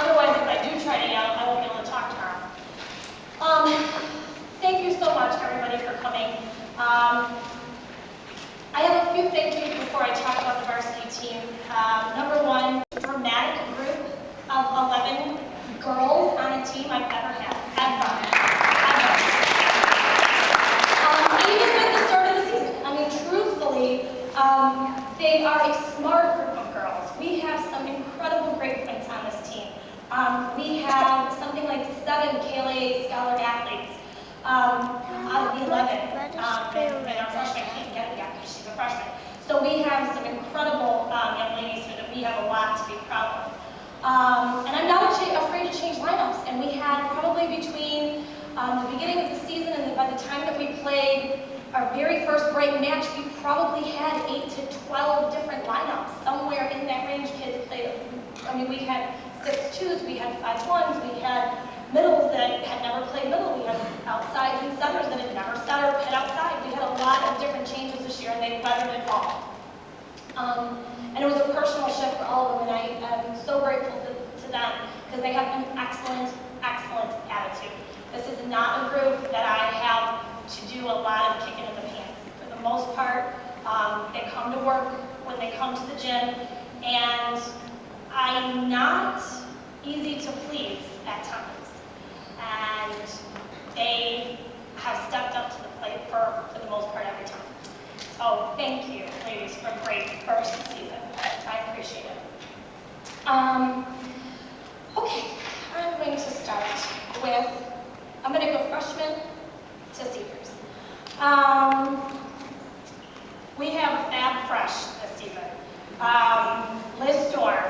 Otherwise, if I do try to yell, I won't be able to talk tomorrow. Thank you so much, everybody, for coming. I have a few thank yous before I talk about the varsity team. Number one, dramatic group of 11 girls on a team I've ever had, ever. Even with the start of the season, I mean, truthfully, they are a smart group of girls. We have some incredible great points on this team. We have something like 7 KLA Scholar athletes out of the 11. And our freshman can't get it yet because she's a freshman. So we have some incredible young ladies here that we have a lot to be proud of. And I'm not afraid to change lineups. And we had probably between the beginning of the season and by the time that we played our very first break match, we probably had 8 to 12 different lineups. Somewhere in that range, kids played. I mean, we had 6-2s, we had 5-1s, we had middles that had never played middle, we had outsides and centers that had never set or hit outside. We had a lot of different changes this year, and they weathered it all. And it was a personal shift for all of them, and I am so grateful to them because they have an excellent, excellent attitude. This is not a group that I have to do a lot of kicking in the pants. For the most part, they come to work when they come to the gym, and I'm not easy to please at times. And they have stepped up to the plate for the most part every time. So thank you, ladies, for a great first season. I appreciate it. Okay, I'm going to start with, I'm going to go freshmen to seniors. We have Fab Fresh this season. Liz Storm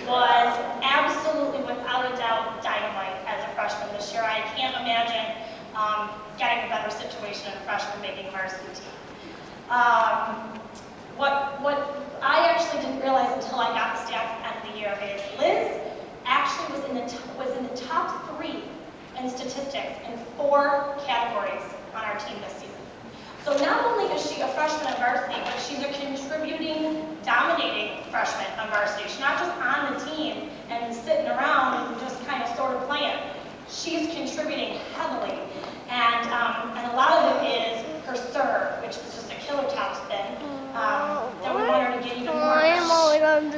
was absolutely, without a doubt, dynamite as a freshman this year. I can't imagine getting a better situation in a freshman making a varsity team. What I actually didn't realize until I got the stats at the end of the year is Liz actually was in the top 3 in statistics in 4 categories on our team this season. So not only is she a freshman on varsity, but she's a contributing, dominating freshman on varsity. She's not just on the team and sitting around and just kind of sort of playing. She's contributing heavily. And a lot of it is her serve, which is just a killer top spin. Then we want her to get even more.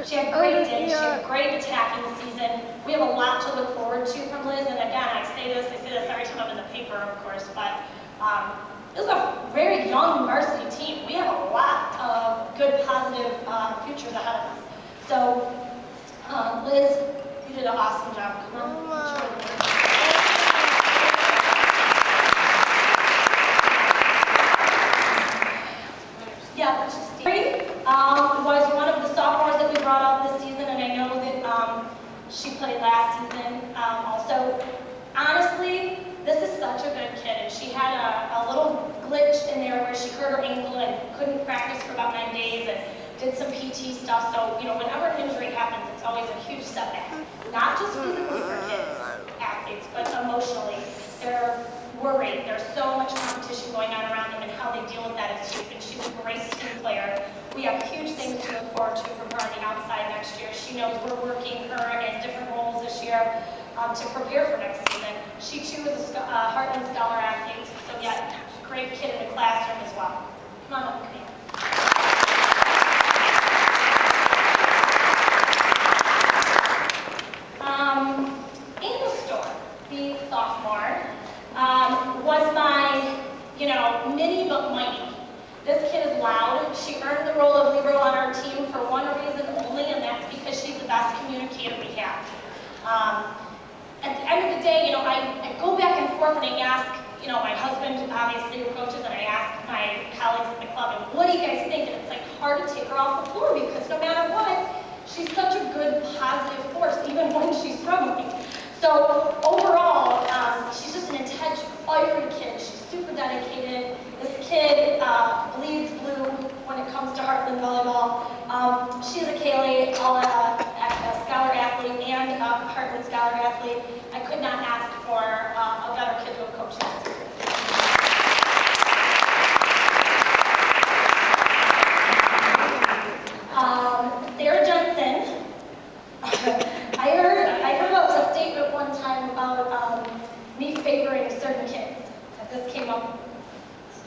She had great dish, she had great attack in the season. We have a lot to look forward to from Liz. And again, I say this every time I'm in the paper, of course, but this is a very young varsity team. We have a lot of good, positive futures ahead of us. So, Liz, you did an awesome job. Come on. Yeah, let's just see. Was one of the sophomores that we brought up this season, and I know that she played last season also. Honestly, this is such a good kid, and she had a little glitch in there where she hurt her ankle and couldn't practice for about 9 days and did some PT stuff. So, you know, whenever an injury happens, it's always a huge setback. Not just physically for kids, athletes, but emotionally. They're worried. There's so much competition going on around them, and how they deal with that is huge. And she's a great team player. We have huge things to look forward to from her on the outside next year. She knows we're working her in different roles this year to prepare for next season. She too is a Heartland Scholar athlete, so yeah, great kid in the classroom as well. Come on up, come here. Angel Storm, the sophomore, was my, mini but mighty. This kid is loud. She earned the role of libero on our team for one reason only, and that's because she's the best communicator we have. At the end of the day, I go back and forth and I ask, my husband obviously coaches, and I ask my colleagues at the club, and what do you guys think? And it's like hard to take her off the floor because no matter what, she's such a good positive force, even when she's struggling. So overall, she's just an intense, fiery kid. She's super dedicated. This kid bleeds blue when it comes to Heartland Volleyball. She's a KLA Scholar athlete and a Heartland Scholar athlete. I could not ask for a better kid to have coached this season. Sarah Jensen. I heard about time about me favoring certain kids. This came up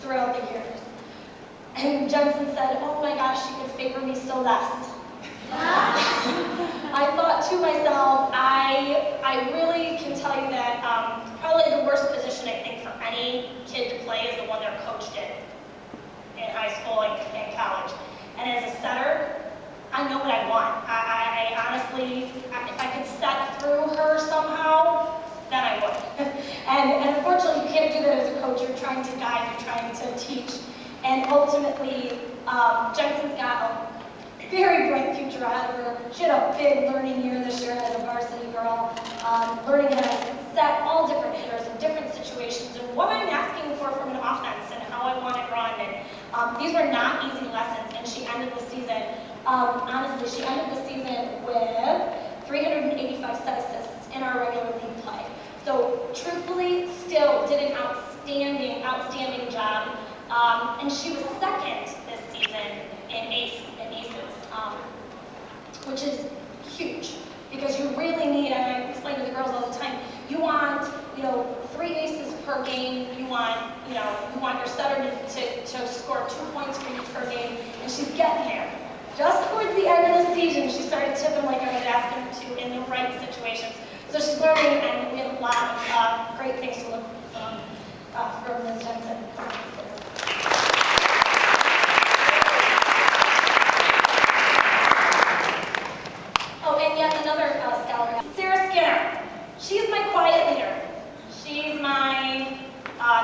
throughout the years. And Jensen said, oh my gosh, she could favor me so less. I thought to myself, I really can tell you that probably the worst position I think for any kid to play is the one their coach did in high school and college. And as a setter, I know what I want. I honestly, if I could set through her somehow, then I would. and unfortunately, you can't do that as a coach. You're trying to guide, you're trying to teach. And ultimately, Jensen's got a very bright future ahead of her. She had a big learning year this year as a varsity girl, learning how to set all different hitters in different situations and what I'm asking for from an offense and how I want it run. And these were not easy lessons, and she ended the season, honestly, she ended the season with 385 set assists in our regular league play. So truthfully, still did an outstanding job. And she was second this season in aces, which is huge because you really need, and I explain to the girls all the time, you want, 3 aces per game. You want your setter to score 2 points for you per game, and she's getting there. Just towards the end of the season, she started tipping like I was asking her to in the right situations. So she's learning, and we have a lot of great things to look from Ms. Jensen. Oh, and yet another scholar, Sarah Skinner. She's my quiet leader. She's my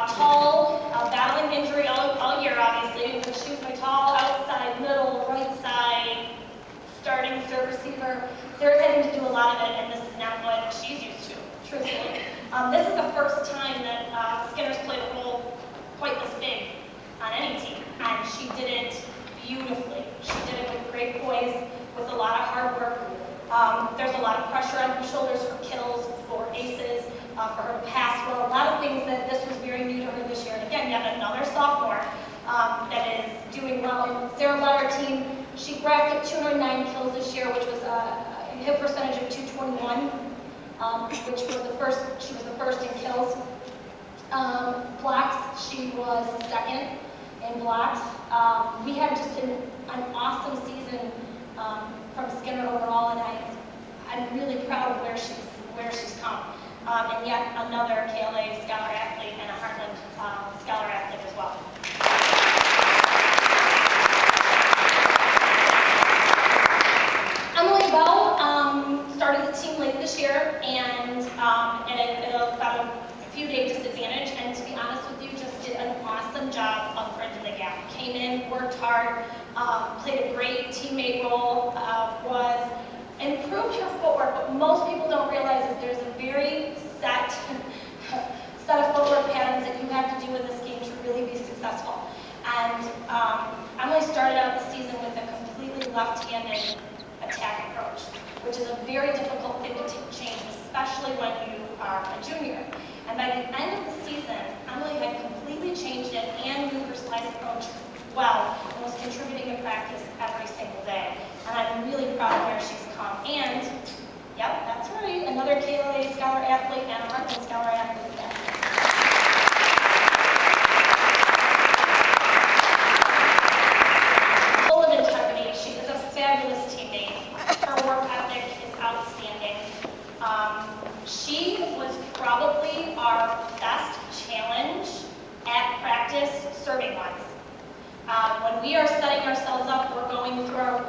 tall, battling injury all year, obviously, but she's my tall, outside, middle, right side, starting serve receiver. Sarah's having to do a lot of it, and this is not what she's used to, truthfully. This is the first time that Skinner's played a role quite this big on any team, and she did it beautifully. She did it with great poise, with a lot of hard work. There's a lot of pressure on her shoulders for kills, for aces, for her to pass well. A lot of things that this was very new to her this year. And again, yet another sophomore that is doing well. And Sarah led our team. She racked up 209 kills this year, which was a hit percentage of 221, which was the first. She was the first in kills. Blocks, she was second in blocks. We had just an awesome season from Skinner overall, and I'm really proud of where she's come. And yet another KLA Scholar Athlete and a Heartland Scholar Athlete as well. Emily Bell started the team late this year, and at about a few day disadvantage, and to be honest with you, just did an awesome job of bridging the gap. Came in, worked hard, played a great teammate role, improved her footwork. What most people don't realize is there's a very set of footwork patterns that you have to do in this game to really be successful. And Emily started out the season with a completely left-handed attack approach, which is a very difficult thing to change, especially when you are a junior. And by the end of the season, Emily had completely changed it and moved her slide approach well and was contributing to practice every single day. And I'm really proud of where she's come. And, yep, that's right, another KLA Scholar Athlete and a Heartland Scholar Athlete again. Full of integrity. She is a fabulous teammate. Her work ethic is outstanding. She was probably our best challenge at practice serving-wise. When we are setting ourselves up, we're going through our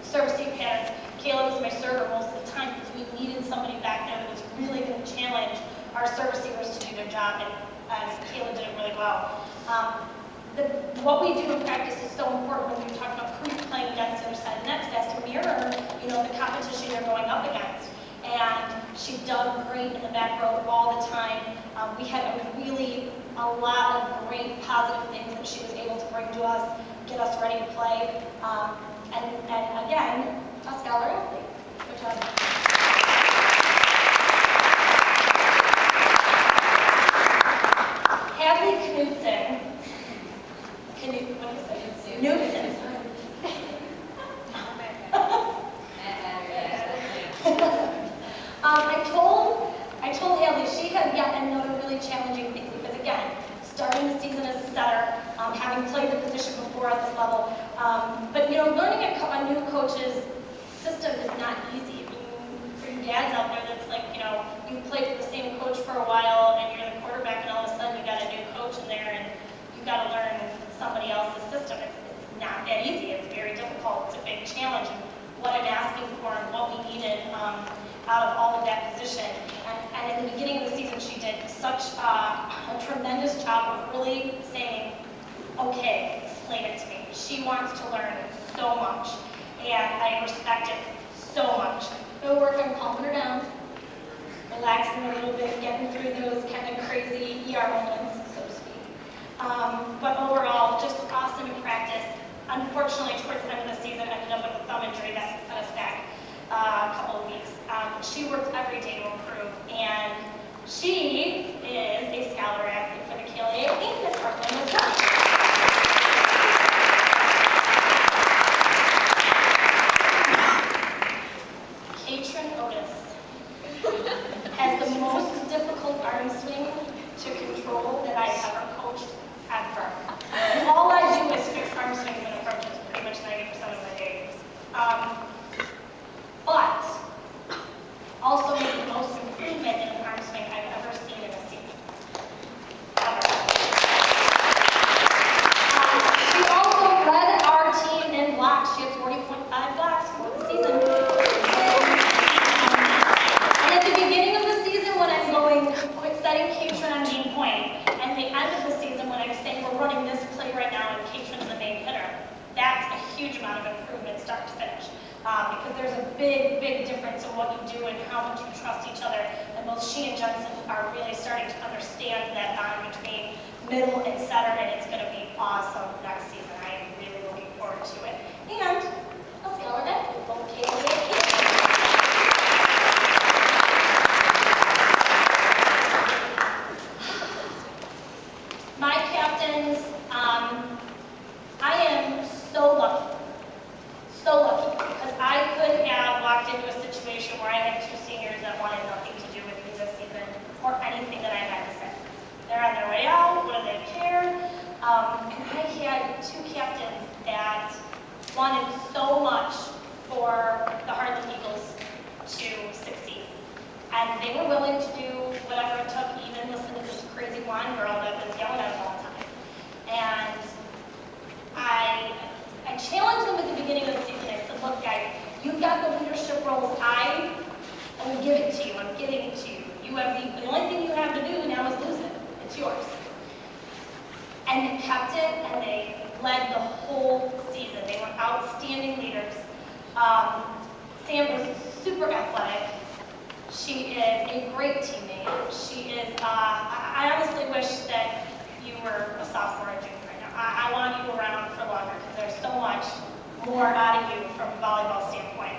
servicing patterns. Kayla was my server most of the time because we needed somebody back there that was really going to challenge our service receivers to do their job, and Kayla did it really well. What we do in practice is so important when you're talking about who you're playing against the other side of the net, because that's to mirror, the competition you're going up against. And she dug great in the back row all the time. We had a lot of great positive things that she was able to bring to us, get us ready to play. And again, a scholar athlete. Good job. Hadley Knudsen. What do you say? Knudsen. I told I told Haley she had yet another really challenging thing because, again, starting the season as a setter, having played the position before at this level, but learning a new coach's system is not easy. I mean, for you dads out there, that's like, you played for the same coach for a while and you're the quarterback and all of a sudden you got a new coach in there and you got to learn somebody else's system. It's not that easy. It's very difficult. It's a big challenge. And what I'm asking for and what we needed out of all of that position. And in the beginning of the season, she did such a tremendous job of really saying, okay, explain it to me. She wants to learn so much, and I respect it so much. No work on calming her down, relaxing a little bit, getting through those kind of crazy ER moments, so to speak. But overall, just awesome in practice. Unfortunately, towards the end of the season, I ended up with a thumb injury that set us back a couple of weeks. She worked every day to improve, and she is a scholar athlete for the KLA and the Department of Health. Has the most difficult arm swing to control that I've ever coached, ever. And all I do is fix arm swings and approaches pretty much 90% of my days. But also made the most improvement in an arm swing I've ever seen in a season. Ever. She also led our team in blocks. She had 40.5 blocks for the season. Setting Katrin on main point, and the end of the season when I'm saying we're running this play right now and Katrin's the main hitter, that's a huge amount of improvement start to finish. Because there's a big, big difference in what you do and how much you trust each other, and both she and Jensen are really starting to understand that bond between middle and setter, and it's going to be awesome next season. I am really looking forward to it. And a scholar athlete, both Kaylee and Katrin. My captains, I am so lucky because I could have walked into a situation where I had two seniors that wanted nothing to do with me this season or anything that I had to say. They're on their way out, what do they care? And I had two captains that wanted so much for the Harlan Eagles to succeed. And they were willing to do whatever it took, even listen to this crazy blonde girl that was yelling at them all the time. And I challenged them at the beginning of the season. I said, look guys, you've got the leadership roles. I will give it to you. I'm giving it to you. You have the only thing you have to do now is lose it. It's yours. And they kept it, and they led the whole season. They were outstanding leaders. Sam was super athletic. She is a great teammate. She is, I honestly wish that you were a sophomore or junior right now. I want you around for longer because there's so much more out of you from a volleyball standpoint.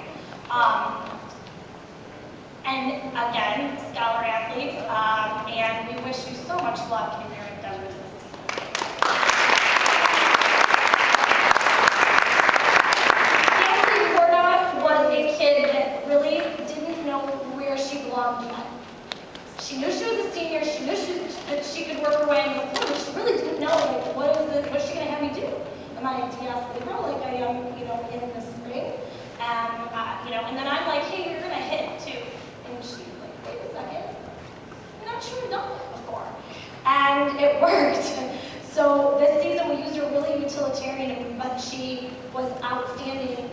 And again, scholar athlete, and we wish you so much luck in your endeavors this season. Nancy Bordoff was a kid that really didn't know where she belonged yet. She knew she was a senior, she knew that she could work her way into the floor, but she really didn't know, like, what's she going to have me do? Am I a DS liberal like I am, in the spring? And then I'm like, hey, you're going to hit too. And she's like, wait a second, I'm not sure I've done that before. And it worked. So this season we used her really utilitarian, but she was outstanding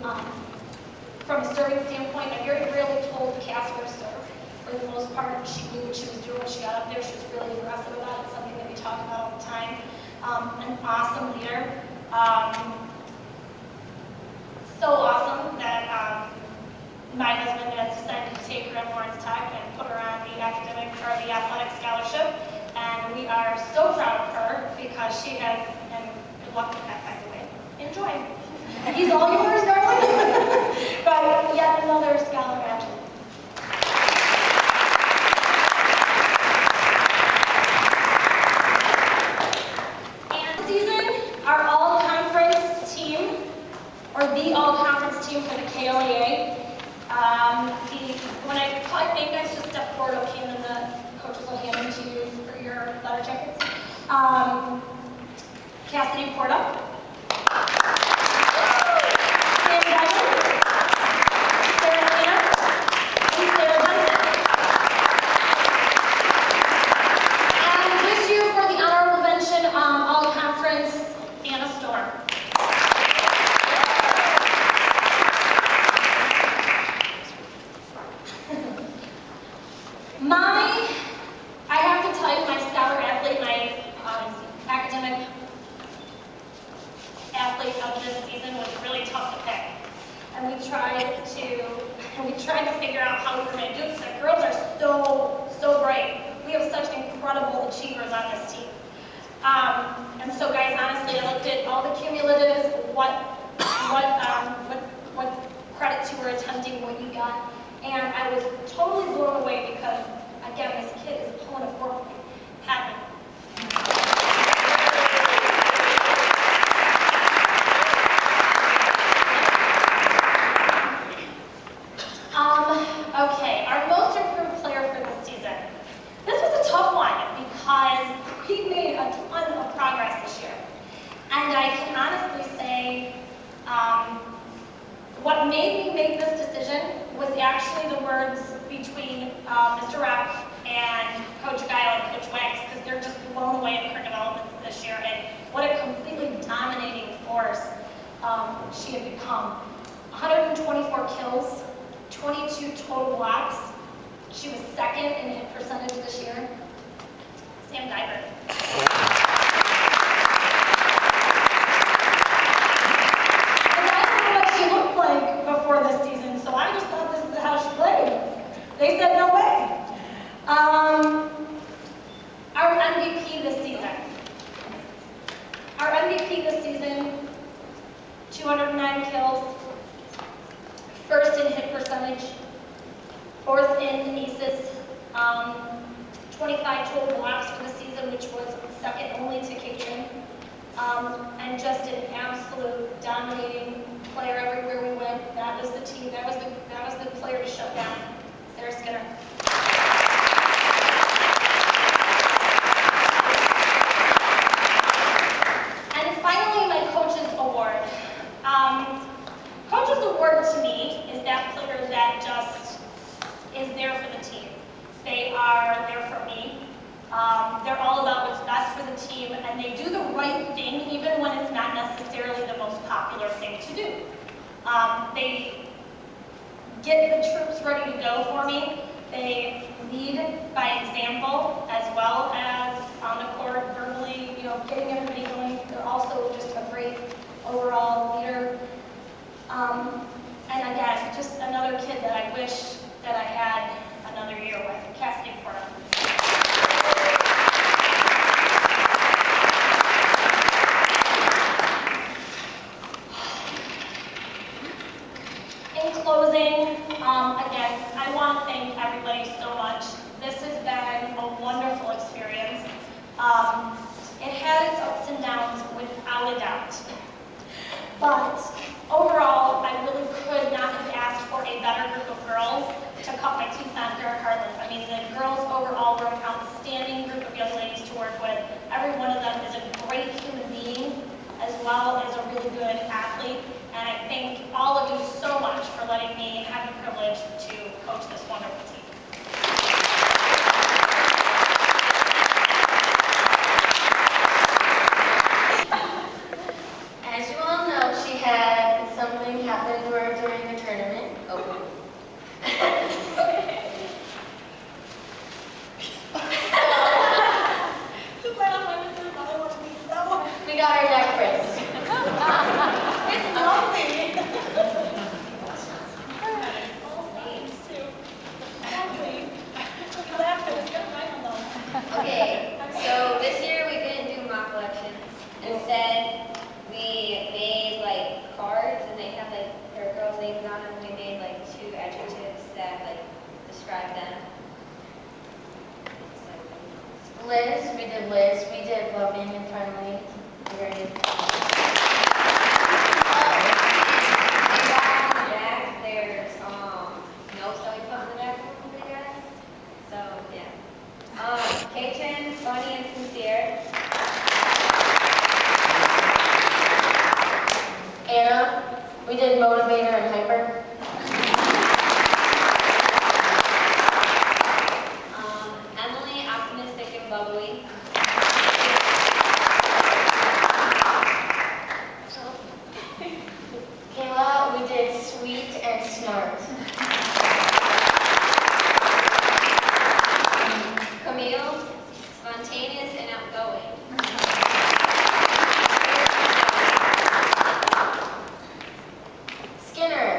from a serving standpoint. I very rarely told Casper to serve. For the most part, she knew what she was doing when she got up there. She was really aggressive about it, something that we talk about all the time. An awesome leader. So awesome that my husband has decided to take her at Lawrence Tech and put her on the athletic scholarship. And we are so proud of her because she has, and good luck with that, by the way. Enjoy. He's all yours, darling. But yet another scholar athlete. Our all-conference team, or the all-conference team for the KLAA, the when I call your name, guys, just step forward, okay, and then the coaches will hand them to you for your letter jackets. Cassidy Porta. Sam Diamond. Sarah Tanner. And Sarah Benson. And this year for the honorable mention, all conference, Anna Storm. I have to tell you, my scholar athlete, my academic athlete of this season was really tough to pick. And we tried to figure out how we were going to do it, because the girls are so bright. We have such incredible achievers on this team. And so guys, honestly, I looked at all the cumulatives, what credits you were attempting, what you got, and I was totally blown away because, again, this kid is pulling a fork happening. Okay, our most improved player for this season. This was a tough one because we made a ton of progress this year. And I can honestly say, what made me make this decision was actually the words between Mr. Rapp and Coach Guile and Coach Wags, because they're just blown away at her development this year and what a completely dominating force she had become. 124 kills, 22 total blocks. She was second in hit percentage this year. Sam Diver. And I don't know what she looked like before this season, so I just thought this is how she played. They said no way. Our MVP this season. Our MVP this season, 209 kills, first in hit percentage, fourth in aces, 25 total blocks for the season, which was second only to Caitlin, and just an absolute dominating player everywhere we went. That was the team. That was the player to shut down. Sarah Skinner. And finally, my coach's award. Coach's award to me is that player that just is there for the team. They are there for me. They're all about what's best for the team, and they do the right thing even when it's not necessarily the most popular thing to do. They get the troops ready to go for me. They lead by example as well as on the court, verbally, getting everybody going. They're also just a great overall leader. And again, just another kid that I wish that I had another year with, Cassidy Porta. In closing, again, I want to thank everybody so much. This has been a wonderful experience. It had its ups and downs without a doubt. But overall, I really could not have asked for a better group of girls to cut my teeth on here at Heartland. I mean, the girls overall were an outstanding group of young ladies to work with. Every one of them is a great human being as well as a really good athlete. And I thank all of you so much for letting me have the privilege to coach this wonderful team. As you all know, she had something happen to her during the tournament. Oh. We got her neck brace. It's lovely. Okay, so this year we didn't do mock elections. Instead, we made like cards and they had like their girls' names on them. We made like 2 adjectives that like describe them. Liz, we did loving and friendly. Jack, there's no study fun. Peyton, funny and sincere. Anna, we did motivator and hyper. Emily, optimistic and bubbly. Kayla, we did sweet and smart. Camille, spontaneous and outgoing. Skinner,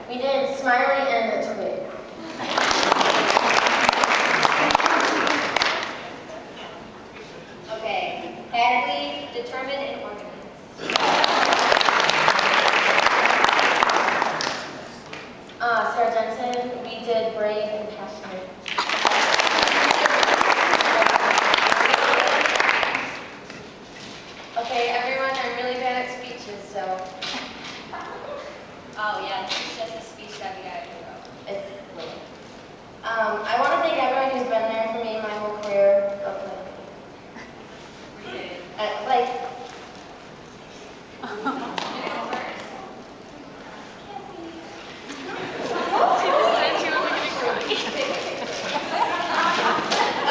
we did smiley and a twig. Okay. Hadley, determined and organized. Sarah Jensen, we did brave and passionate. Okay, everyone, I'm really bad at speeches, so Oh yeah, this is just a speech that we gotta do. it's late. I want to thank everyone who's been there for me my whole career. Like,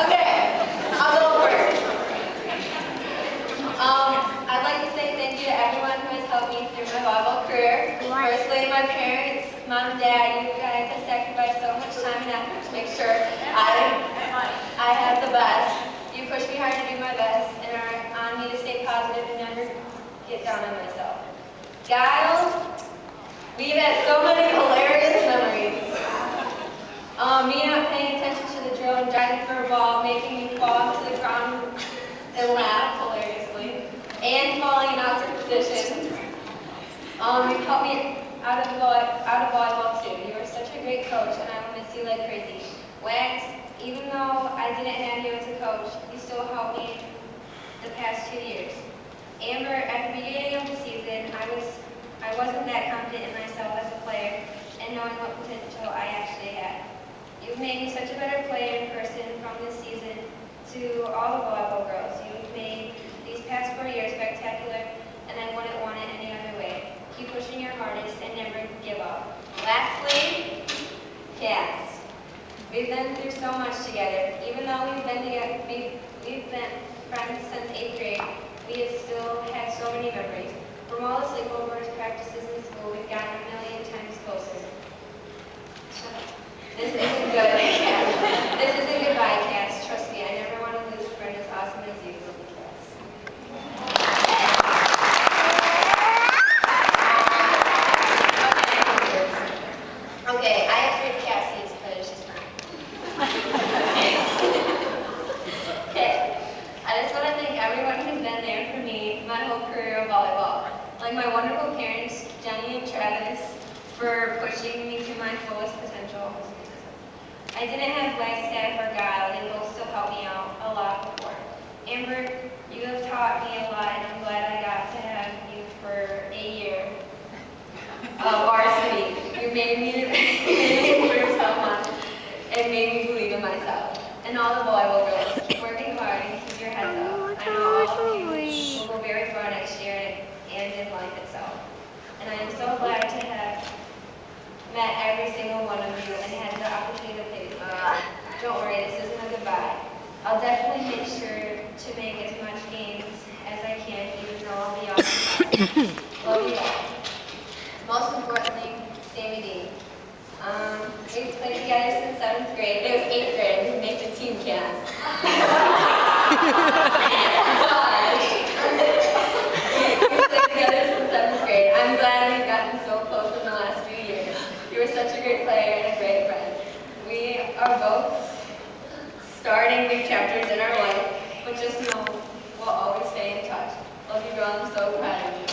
okay, I'll go first. I'd like to say thank you to everyone who has helped me through my volleyball career. Firstly, my parents, mom and dad, you guys have sacrificed so much time and effort to make sure I have the best. You push me hard to do my best and are on me to stay positive and never get down on myself. Guys, we've had so many hilarious memories. Me not paying attention to the drill and diving for a ball, making me fall to the ground and laugh hilariously, and falling in awkward positions. You've helped me out of volleyball too. You were such a great coach, and I will miss you like crazy. Wax, even though I didn't have you as a coach, you still helped me the past 2 years. Amber, at the beginning of the season, I wasn't that confident in myself as a player and knowing what potential I actually had. You've made me such a better player in person from this season to all the volleyball girls. You've made these past 4 years spectacular, and I wouldn't want it any other way. Keep pushing your hardest and never give up. Lastly, Cass. We've been through so much together. Even though we've been friends since 8th grade, we have still had so many memories. From all the sleepovers, practices in school, we've gotten a million times closer. Shut up. This isn't good, Cass. This isn't goodbye, Cass. Trust me, I never want to lose a friend as awesome as you, Cass. Okay, I have 3 Cassies, but it's just fine. Okay, I just want to thank everyone who's been there for me my whole career of volleyball. Like my wonderful parents, Jenny and Travis, for pushing me to my fullest potential. I didn't have Wax, Staff, or Guile, and they both still helped me out a lot before. Amber, you have taught me a lot, and I'm glad I got to have you for a year of varsity. You made me improve so much and made me believe in myself. And all the volleyball girls, keep working hard and keep your heads up. I know all of you will go very far next year and in life itself. And I am so glad to have met every single one of you and had the opportunity to play with you. Don't worry, this isn't a goodbye. I'll definitely make sure to make as much games as I can, even though I'll be on. Love you all. Most importantly, Sammy Dean. We've played together since 7th grade. It was 8th grade. We made the team cast. We've played together since 7th grade. I'm glad we've gotten so close in the last few years. You were such a great player and a great friend. We are both starting new chapters in our life, but just know we'll always stay in touch. Love you, girl. I'm so proud of you.